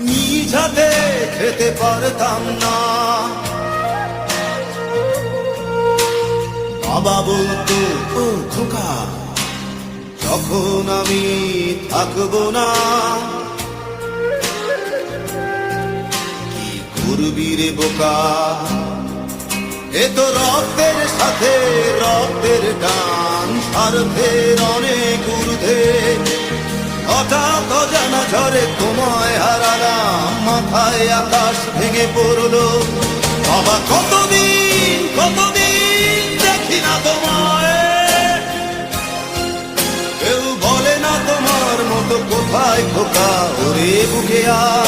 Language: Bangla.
নিজ হাতে খেতে পারতাম না। বাবা বলতো, ও খোকা, যখন আমি থাকবো না, কি করবি রে বোকা, এ তো রক্তের সাথে রক্তের টান, স্বার্থের অনেক ঊর্ধ্বে। হঠাৎ অজানা ঝড়ে তোমায় হারালাম, মাথায় আকাশ ভেঙে পড়লো। বাবা কতদিন কতদিন দেখি না তোমায়, কেউ বলে না তোমার মতো কোথায় খোকা, ওরে বুকে আয়।